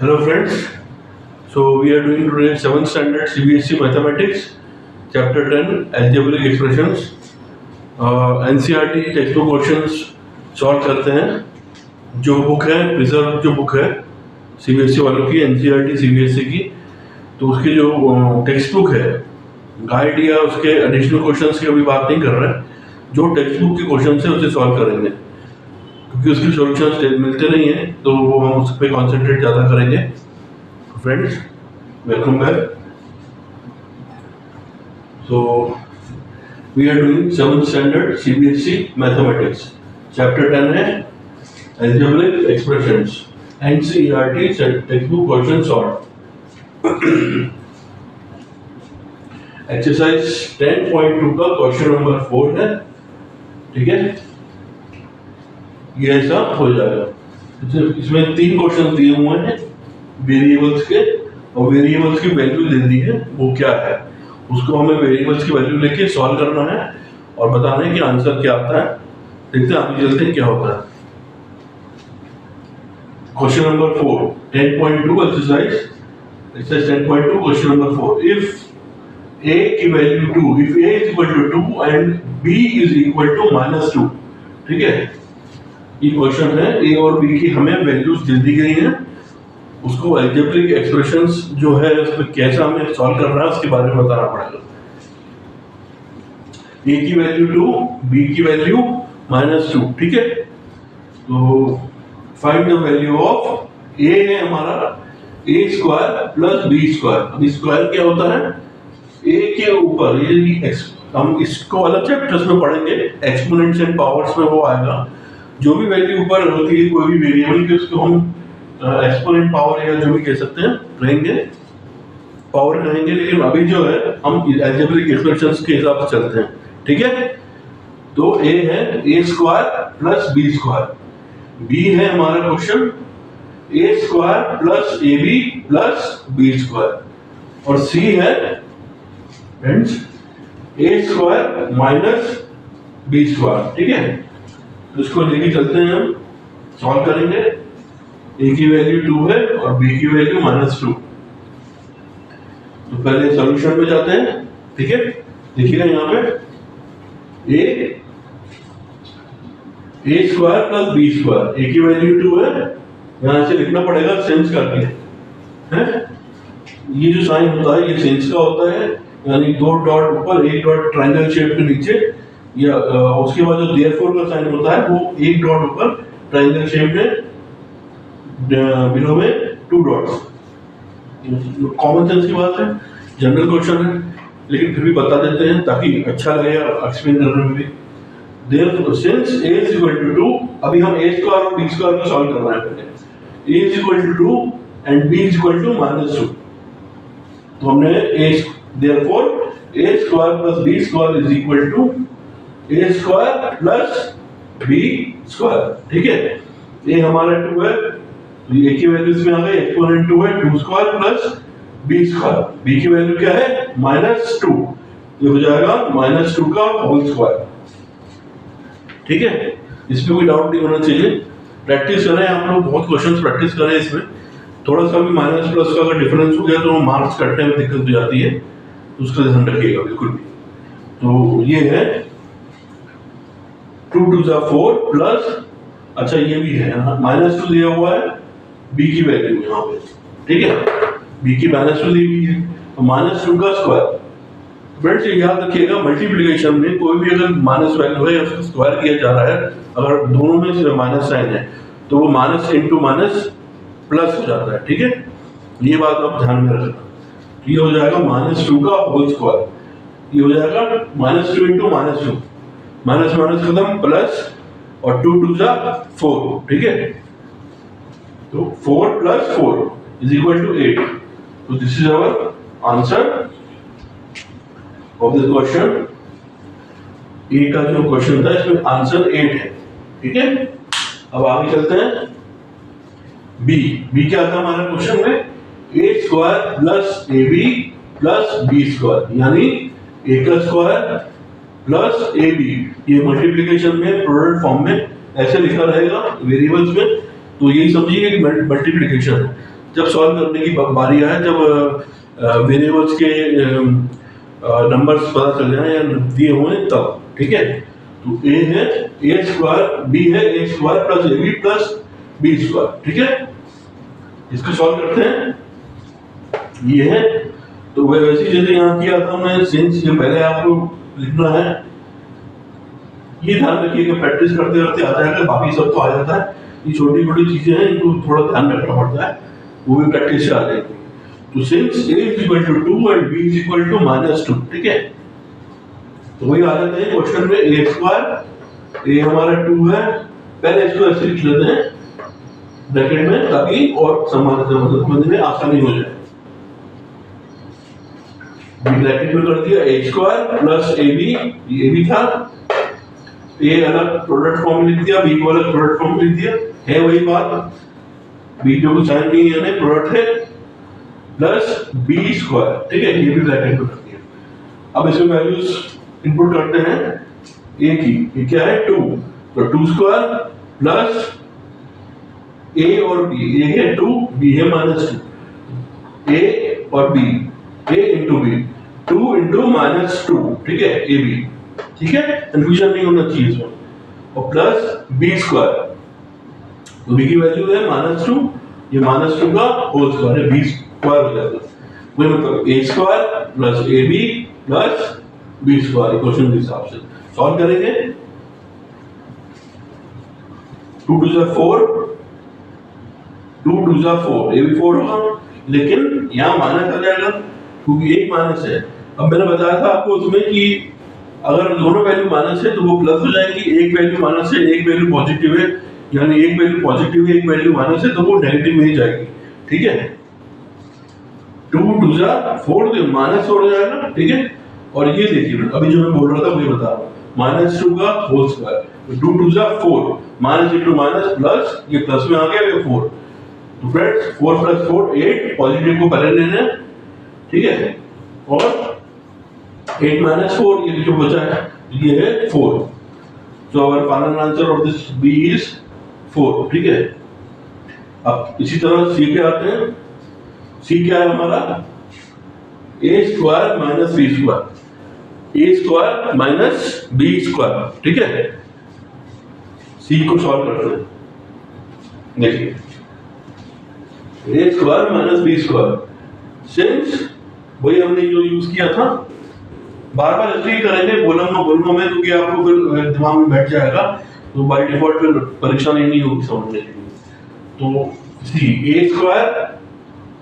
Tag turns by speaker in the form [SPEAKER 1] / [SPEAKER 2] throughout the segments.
[SPEAKER 1] Hello friends, so we are doing today 7th standard CBSE Mathematics, Chapter 10 Algebraic Expressions. NCERT text book questions solve करते हैं। जो book है preserve जो book है CBSE वालों की, NCERT CBSE की, तो उसकी जो टेक्स्ट बुक है गाइड या उसके एडिशनल क्वेश्चंस की अभी बात नहीं कर रहे हैं। जो टेक्स्ट बुक के क्वेश्चन है उसे सॉल्व करेंगे, क्योंकि उसके सॉल्यूशंस मिलते नहीं हैं, तो वो हम उस पर कॉन्सेंट्रेट ज़्यादा करेंगे। Friends, welcome back. So we are doing 7th standard CBSE Mathematics. Chapter 10 है Algebraic Expressions. NCERT textbook question solved. Exercise 10.2 का क्वेश्चन नंबर 4 है, ठीक है। ये ऐसा हो जाएगा। इसमें 3 क्वेश्चन दिए हुए हैं वेरिएबल्स के, और वेरिएबल्स की वैल्यू दे दी है, वो क्या है उसको हमें वेरिएबल्स की वैल्यू लेके सॉल्व करना है और बताना है कि आंसर क्या आता है। देखते हैं आगे चलते हैं क्या होता है। Question number 4 10.2 exercise 10.2 question number 4। If a की value 2, if a is equal to 2 and b is equal to -2, ठीक है। ये क्वेश्चन है, a और b की हमें वैल्यूज दे दी गई हैं, उसको अलजेब्रिक एक्सप्रेशंस जो है उसमें कैसे हमें सॉल्व करना है उसके बारे में बताना पड़ेगा। a की वैल्यू 2, b की वैल्यू -2, ठीक है। तो find the value of a है हमारा a square plus b square. अब स्क्वायर क्या होता है, a के ऊपर ये हम इसको अलग चैप्टर्स में पढ़ेंगे, एक्सपोनेंट्स एंड पावर्स में वो आएगा। जो भी वैल्यू ऊपर होती है कोई भी वेरिएबल की, उसको हम एक्सपोनेंट पावर या जो भी कह सकते हैं रहेंगे, पावर कहेंगे। लेकिन अभी जो है हम अलजेब्रिक एक्सप्रेशंस के हिसाब से चलते हैं, ठीक है। तो a है a square plus b square, b है हमारा question a square plus ab plus b square, और c है friends a square minus b square, ठीक है। तो इसको लेके चलते हैं, हम सॉल्व करेंगे। a की वैल्यू 2 है और b की वैल्यू -2। तो पहले सॉल्यूशन में जाते हैं, ठीक है। देखिएगा यहाँ पे a square plus b square, a की वैल्यू 2 है, यहाँ से लिखना पड़ेगा सेंस करके, है। ये जो साइन होता है ये सेंस का होता है, यानी 2 डॉट ऊपर, 1 डॉट ट्रायंगल शेप के नीचे, या उसके बाद जो देयरफॉर का साइन होता है वो 1 डॉट ऊपर ट्रायंगल शेप में, बिलो में 2 डॉट्स। कॉमन सेंस की बात है, जनरल क्वेश्चन है, लेकिन फिर भी बता देते हैं ताकि अच्छा लगे एक्सप्लेन करने में भी। Therefore since a is equal to 2, अभी हम a स्क्वायर और b स्क्वायर को सॉल्व करना है पहले। a is equal to 2 and b is equal to -2, तो हमने therefore a square plus b square is equal to a square plus b square, ठीक है। a हमारा 2 है, ये की वैल्यू इसमें आ गई, एक्सपोनेंट 2 है, 2 square plus b square, b की वैल्यू क्या है -2, ये हो जाएगा -2 का होल स्क्वायर, ठीक है। इसमें कोई डाउट नहीं होना चाहिए। प्रैक्टिस करें आप लोग, बहुत क्वेश्चंस प्रैक्टिस करें। इसमें थोड़ा सा भी माइनस प्लस का अगर डिफरेंस हो गया तो मार्क्स कटने में दिक्कत हो जाती है, तो उसका ध्यान रखिएगा बिल्कुल भी। तो ये है 2 2 4 प्लस, अच्छा ये भी है -2 दिया हुआ है, b की वैल्यू यहाँ पे, ठीक है। b की -2 दी हुई है, तो -2 का स्क्वायर। फ्रेंड्स ये याद रखिएगा, मल्टीप्लिकेशन में कोई भी अगर माइनस वैल्यू है उसका स्क्वायर किया जा रहा है, अगर दोनों में माइनस साइन है तो वो माइनस इंटू माइनस प्लस हो जाता है, ठीक है। ये बात आप ध्यान में रखना। ये हो जाएगा -2 का होल स्क्वायर, ये हो जाएगा -2 इंटू -2, माइनस माइनस खत्म, प्लस, और 2 2 4, ठीक है। तो 4 प्लस 4 इज इक्वल टू 8। तो this is our answer of this question. A का जो क्वेश्चन था इसमें आंसर 8 है, ठीक है। अब आगे चलते हैं। बी क्या था हमारा क्वेश्चन में, a square plus ab plus b square, यानी a का स्क्वायर प्लस ab। ये मल्टीप्लिकेशन में प्रोडक्ट फॉर्म में ऐसे लिखा रहेगा वेरिएबल्स में, तो यही समझिए कि मल्टीप्लिकेशन है। जब सॉल्व करने की बारी आए, जब वेरिएबल्स के नंबर्स पता चल जाए या दिए हुए तब, ठीक है। तो ए है ए स्क्वायर, बी है A square plus A B plus B square, ठीक है। इसको सॉल्व करते हैं। ये है तो वैसे जैसे यहाँ किया था हमने, सिंस ये पहले आपको लिखना है, ये ध्यान रखिएगा, प्रैक्टिस करते करते आ जाएगा, बाकी सब तो आ जाता है। ये छोटी छोटी चीजें हैं, इनको थोड़ा ध्यान रखना पड़ता है, वो भी प्रैक्टिस से आ जाएगी। तो since a is equal to 2 and b is equal to -2, ठीक है। तो वही आ जाते हैं क्वेश्चन में, a स्क्वायर, a हमारा 2 है, पहले इसको ऐसे लिख लेते हैं ब्रैकेट में, ताकि और समझने में आसानी हो जाए। ब्रैकेट में कर दिया a स्क्वायर प्लस ab, ये भी था, a अलग प्रोडक्ट फॉर्म लिख दिया, b को अलग प्रोडक्ट फॉर्म लिख दिया, है वही बात, b जो कुछ साइन नहीं है, प्रोडक्ट है, प्लस b स्क्वायर, ठीक है, ये भी ब्रैकेट में कर दिया। अब इसमें वैल्यूज इनपुट करते हैं a की, ये क्या है 2, तो 2 स्क्वायर प्लस a और b, a है 2, b है -2, a और b, a into b, 2 into -2, ठीक है, a b, ठीक है, कंफ्यूजन नहीं होना चाहिए इसमें, और प्लस b स्क्वायर, तो b की वैल्यू है -2, ये -2 का होल स्क्वायर है, b स्क्वायर हो जाएगा, वही मतलब a square plus ab plus b square, question के हिसाब से सॉल्व करेंगे। 2 2 4, 2 2 4, ये भी 4 होगा, लेकिन यहाँ माइनस आ जाएगा क्योंकि एक माइनस है। अब मैंने बताया था आपको उसमें कि अगर दोनों वैल्यू माइनस है तो वो प्लस हो जाएगी, एक वैल्यू माइनस है एक वैल्यू पॉजिटिव है, यानी एक वैल्यू पॉजिटिव है एक वैल्यू माइनस है, तो वो नेगेटिव में ही जाएगी, ठीक है। 2 2 4 तो माइनस हो जाएगा, ठीक है। और ये देखिए अभी जो मैं बोल रहा था वही बता रहा हूँ, -2 का whole square, 2 2 4, minus into minus plus, ये प्लस में आ गया, ये 4, तो फ्रेंड्स 4 प्लस 4 8, पॉजिटिव को पहले लेना है, ठीक है, और 8 माइनस 4, ये जो बचा है ये है 4, so our final answer of this b is 4, ठीक है। अब इसी तरह c पे आते हैं, c क्या है हमारा, a square minus b square, a square minus b square, ठीक है। c को सॉल्व करते हैं, देखिए a square minus b square, since वही हमने जो यूज किया था, बार बार इसलिए करेंगे बोलूंगा मैं क्योंकि आपको फिर दिमाग में बैठ जाएगा, तो बाय डिफॉल्ट फिर परेशानी नहीं होगी समझने के लिए। तो सी a square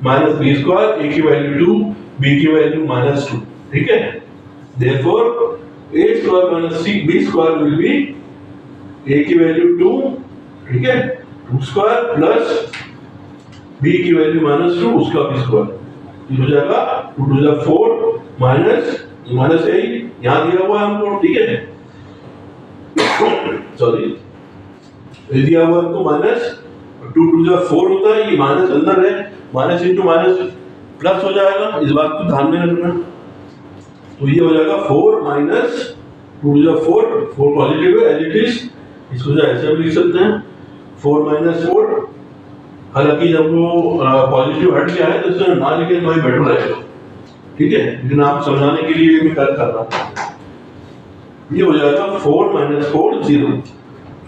[SPEAKER 1] minus b square, a की वैल्यू 2, b की वैल्यू -2, ठीक है। Therefore a square minus b square will be a की वैल्यू 2, ठीक है, 2 स्क्वायर प्लस b की वैल्यू -2, उसका b स्क्वायर, ये हो जाएगा 2 2 4 माइनस है, यहाँ दिया हुआ है हमको, ठीक है, सॉरी ये दिया हुआ है हमको माइनस, 2 2 4 होता है, ये माइनस अंदर है, माइनस इंटू माइनस प्लस हो जाएगा, इस बात को ध्यान में रखना। तो ये हो जाएगा 4 माइनस 2 2 4 पॉजिटिव है एज इट इज, इसको जो ऐसे भी लिख सकते हैं 4 माइनस 4, हालांकि जब वो पॉजिटिव हट गया है तो इसमें ना लिखे तो ही बेटर रहेगा, ठीक है, लेकिन आप समझाने के लिए भी कर रहा हूं। ये हो जाएगा 4 minus 4 0,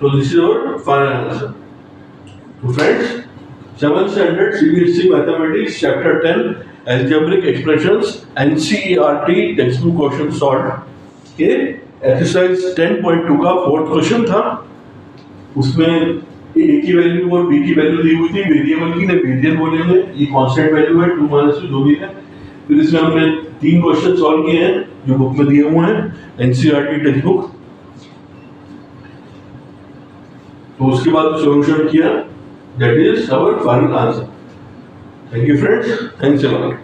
[SPEAKER 1] so this is our final answer. तो friends 7th standard CBSE mathematics chapter 10 algebraic expressions NCERT text book question solve के एक्सरसाइज 10.2 का 4th क्वेश्चन था। उसमें a की वैल्यू और b की वैल्यू दी हुई थी, वेरिएबल की ने वेरिएबल बोलेंगे, ये कांस्टेंट वैल्यू है 2 2 जो भी है। फिर इसमें हमने 3 क्वेश्चन सॉल्व किए हैं जो बुक में दिए हुए हैं, एनसीईआरटी टेक्स्ट बुक। तो उसके बाद सॉल्यूशन किया, that is our final answer. Thank you friends, thanks a lot.